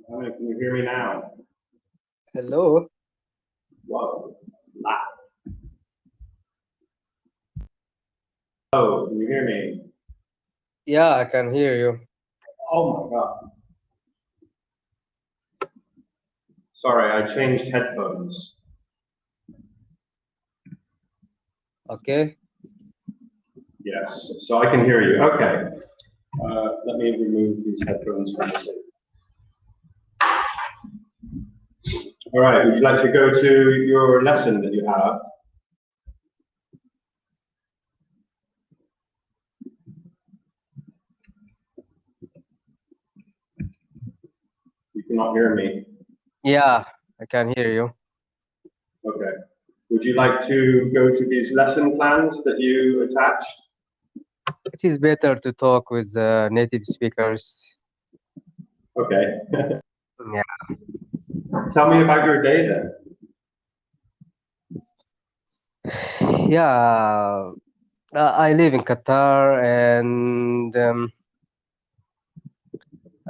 Can you hear me now? Hello. Whoa, it's loud. Oh, can you hear me? Yeah, I can hear you. Oh my God. Sorry, I changed headphones. Okay. Yes, so I can hear you. Okay. Let me remove these headphones from the table. All right, would you like to go to your lesson that you have? You cannot hear me. Yeah, I can hear you. Okay. Would you like to go to these lesson plans that you attached? It is better to talk with native speakers. Okay. Yeah. Tell me about your day then. Yeah. I live in Qatar and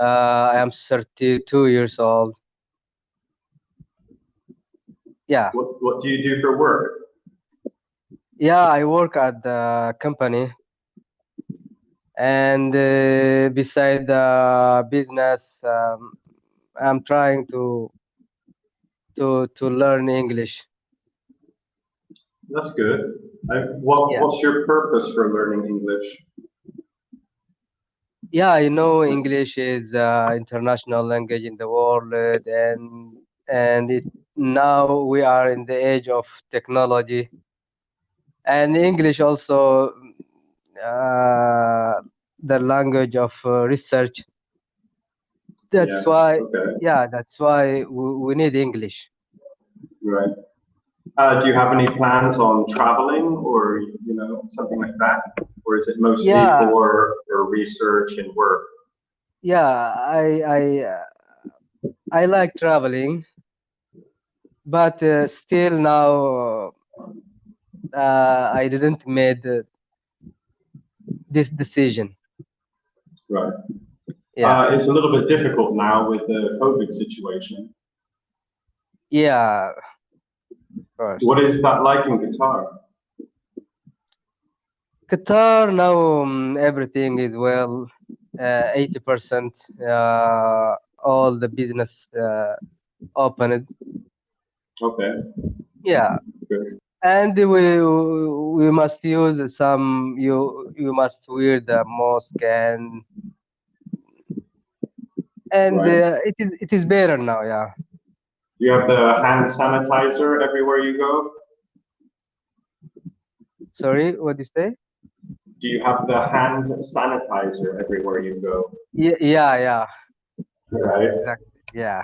I am 32 years old. Yeah. What do you do for work? Yeah, I work at the company and beside the business, I'm trying to learn English. That's good. Yeah. What's your purpose for learning English? Yeah, I know English is international language in the world, and now we are in the age of technology, and English also the language of research. That's Yes, why, okay, yeah, that's why we need English. right. Do you have any plans on traveling or, something like that? Or is it mostly Yeah, for research and work? yeah, I like traveling, but still now I didn't made this decision. Right. Yeah. It's a little bit difficult now with the COVID situation. Yeah, of course. What is that like in Qatar? Qatar now everything is well, 80%. All the business opened. Okay, Yeah, good. and we must use some. You must wear the mask and Right. it is better now. Yeah. Do you have the hand sanitizer everywhere you go? Sorry, what did you say? Do you have the hand sanitizer everywhere you go? Yeah, yeah, yeah. Right. Exactly. Yeah,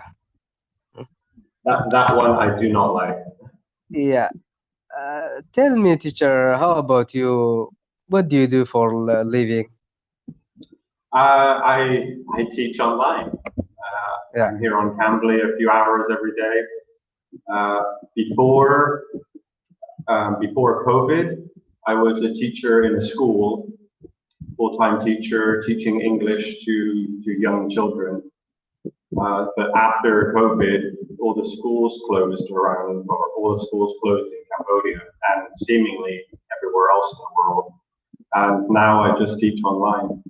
That one I do not like. yeah. Tell me, teacher, how about you? What do you do for living? I teach online. Yeah. I'm here on Cambly a few hours every day. Uh, before before COVID, I was a teacher in a school, full-time teacher teaching English to young children. But after COVID, all the schools closed around, or all the schools closed in Cambodia and seemingly everywhere else in the world. And now I just teach online,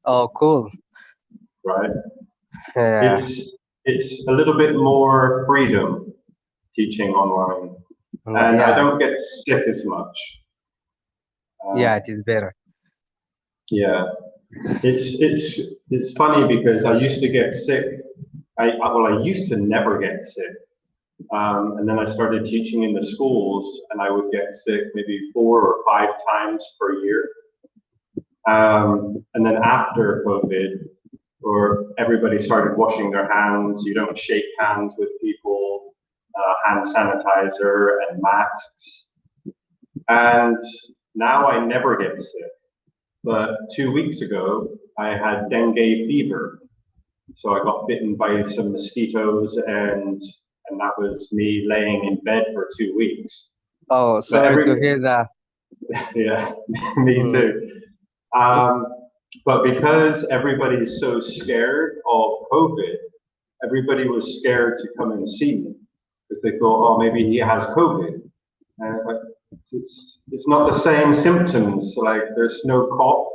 Oh, cool. right? Yeah. It's a little bit more freedom teaching online, and I Yeah. don't get sick as much. Yeah, Uh, it is better. yeah, it's funny because I used to get sick. I used to never get sick, and then I started teaching in the schools, and I would get sick maybe 4 or 5 times per year. And then after COVID, or everybody started washing their hands, you don't shake hands with people, hand sanitizer and masks. And now I never get sick. But 2 weeks ago, I had dengue fever. So I got bitten by some mosquitoes, and that was me laying in bed for 2 weeks. Oh, But sorry to hear that. yeah, me Mm. too. Um, but because everybody's so scared of COVID, everybody was scared to come and see me because they thought, oh, maybe he has COVID. But it's not the same symptoms. Like there's no cough.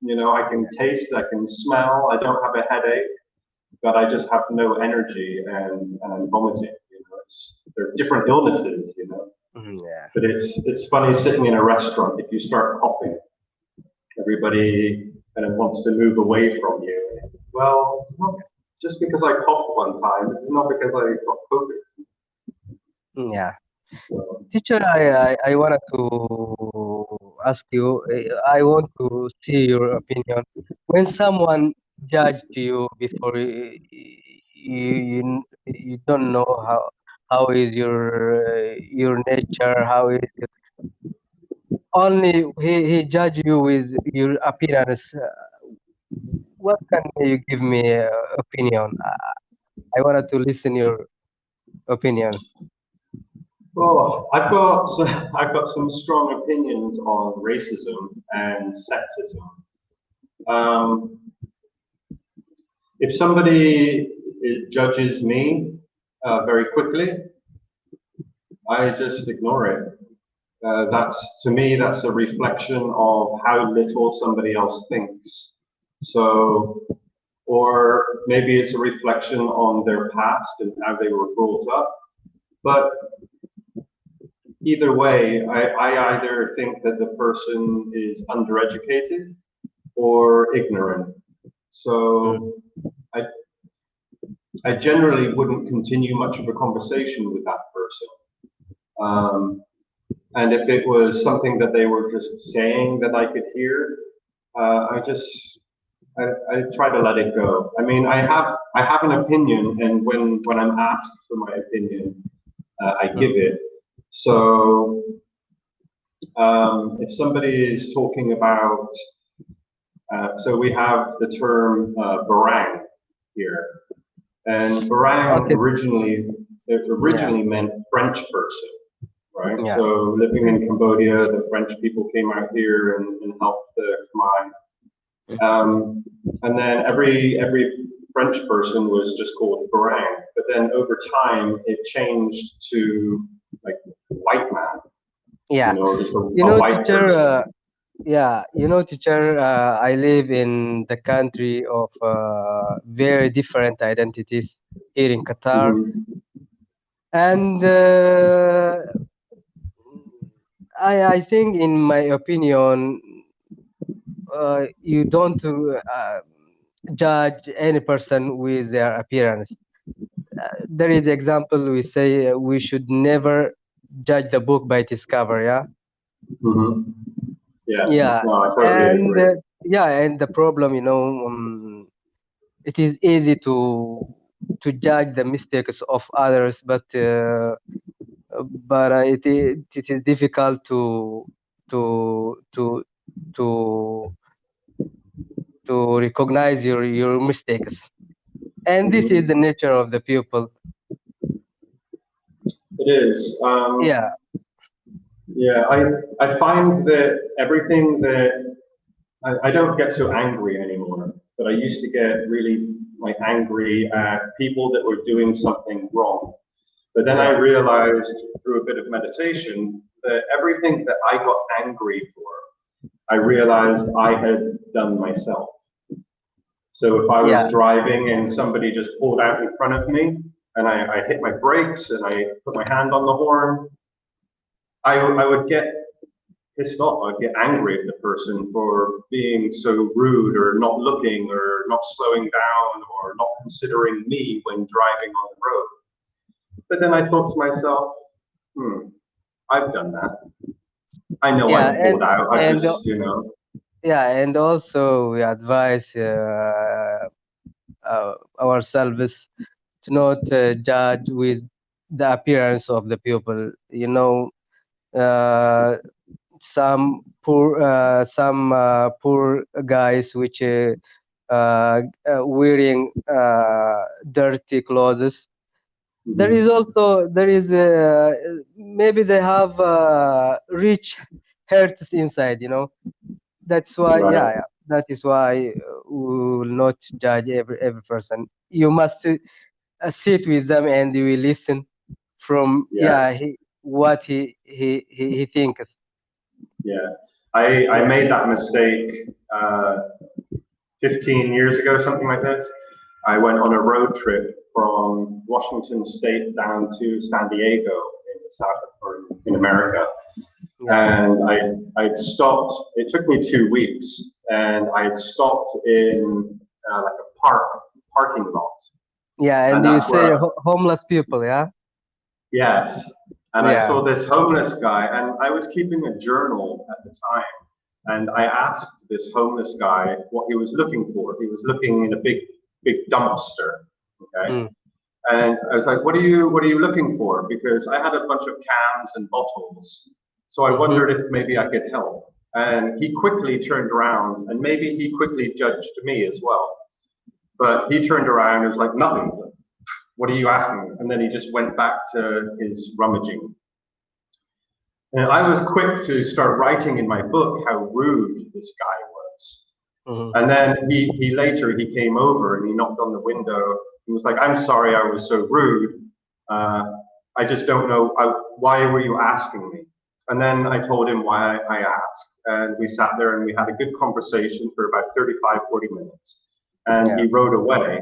I can taste, I can smell. I don't have a headache, but I just have no energy and I'm vomiting. They're different illnesses. Yeah. But it's funny sitting in a restaurant. If you start coughing, everybody kind of wants to move away from you. And it's not just because I coughed one time. It's not because I got COVID. Yeah. So, Teacher, I wanted to ask you, I want to see your opinion. When someone judged you before you don't know how is your nature, how is it, only he judge you with your appearance. What can you give me opinion? I wanted to listen your opinion. well, I've got some strong opinions on racism and sexism. Um, if somebody judges me very quickly, I just ignore it. To me, that's a reflection of how little somebody else thinks. So, or maybe it's a reflection on their past and how they were brought up. But either way, I either think that the person is undereducated or ignorant. Mm. So I, I generally wouldn't continue much of a conversation with that person. Um, and if it was something that they were just saying that I could hear, I try to let it go. I mean, I have an opinion, and when I'm asked for my opinion, I give Mm. it. So if somebody is talking about, so we have the term barang here, and barang Okay. Yeah. originally meant French person, right? Yeah. So living in Cambodia, the French people came out here and helped the Khmer. And then every French person was just called barang. But then over time, it changed to like white man, Yeah. just a white Teacher, person. teacher, I live in the country of very different identities here in Qatar. Hmm. And I think, in my opinion, you don't judge any person with their appearance. There is example we say we should never judge the book by its cover. Yeah. Hmm. Yeah, Yeah. no, I totally And agree. and the problem, it is easy to judge the mistakes of others, but it is difficult to to to to recognize your mistakes. And this is Hmm. the nature of the people. It is. Yeah. Yeah, I find that everything that I don't get so angry anymore, but I used to get really like angry at people that were doing something wrong. But then I Yeah. realized through a bit of meditation that everything that I got angry for, I realized I had done myself. So if I was Yeah. driving and somebody just pulled out in front of me and I hit my brakes and I put my hand on the horn, I would get pissed off. I'd get angry at the person for being so rude or not looking or not slowing down or not considering me when driving on the road. But then I thought to myself, I've done that. I know I Yeah. pulled out. I And just, yeah, and also we advise ourselves to not judge with the appearance of the people. Uh, some poor guys which wearing dirty clothes. mhm. There is maybe they have rich hurts inside. That's why, Right. yeah. that is why we will not judge every person. You must sit with them and you will listen from Yeah, what he thinks. yeah. I Yeah, made that mistake 15 years ago, something like this. I went on a road trip from Washington State down to San Diego in the South or in America. yeah, And I'd stopped, it took me 2 weeks, and I'd stopped in like a parking lot. yeah. And And you that's say where, homeless people, yeah, yes. And I yeah. saw this homeless guy, and I was keeping a journal at the time. And I asked this homeless guy what he was looking for. He was looking in a big dumpster. Okay. Mm, And I was like, what are you looking for? Because I had a bunch of cans and bottles. So I mm-hmm. wondered if maybe I could help. And he quickly turned around, and maybe he quickly judged me as well. But he turned around and was like, nothing. What are you asking? And then he just went back to his rummaging. And I was quick to start writing in my book how rude this guy was. Mm-hmm. And then he later he came over and he knocked on the window. He was like, "I'm sorry, I was so rude. I just don't know why were you asking me?" And then I told him why I asked, and we sat there and we had a good conversation for about 35, 40 minutes. And Yeah, he rode away,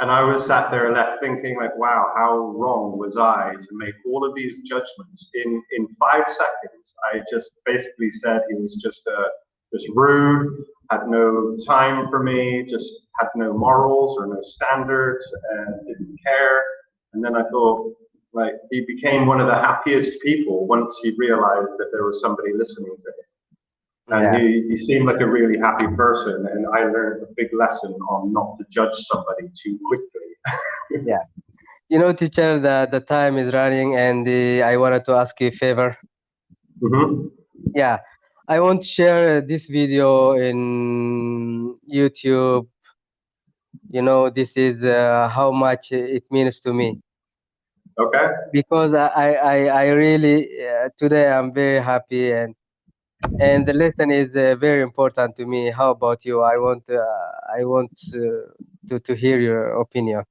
and I was sat there left thinking like, wow, how wrong was I to make all of these judgments in 5 seconds? I just basically said he was just rude, had no time for me, just had no morals or no standards, and didn't care. And then I thought, like, he became one of the happiest people once he realized that there was somebody listening to him. And yeah, he seemed like a really happy person, and I learned a big lesson on not to judge somebody too quickly. yeah. You know, teacher, the time is running, and I wanted to ask you a favor. Hmm. Yeah, I want to share this video in YouTube. You know, this is how much it means to me Okay. because I really today I'm very happy and the lesson is very important to me. How about you? I want to hear your opinion.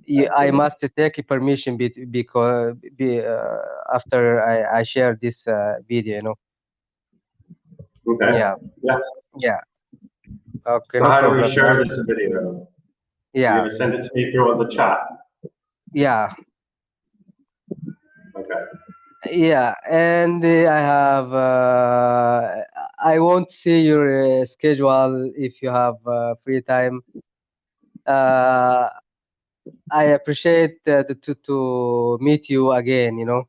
I Excellent. must take permission after I share this video. You know. Okay. Yeah. Yes. Yeah. Okay. So No how do we problem. share this video? You're Yeah. gonna send it to me through the chat. Yeah. Okay. Yeah, and I won't see your schedule if you have free time. Uh, I appreciate to meet you again. You know,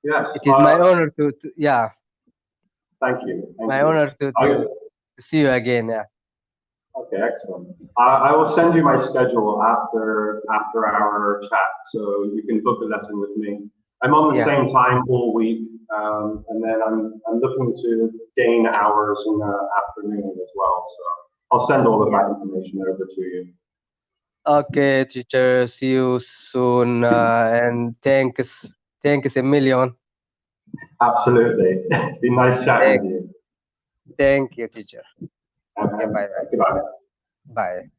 Yes. it is my honor yeah, Thank you. Thank my you. honor I, to see you again. Yeah, okay. Excellent. I will send you my schedule after our chat, so you can book a lesson with me. I'm on the yeah, same time all week, and then I'm looking to gain hours in the afternoon as well. So I'll send all of yeah. that information over to you. Okay, teacher. See you soon. And thanks a million. Absolutely. It's been nice chatting Thank, with you. thank you, teacher. And, Okay, and bye, bye, goodbye. bye.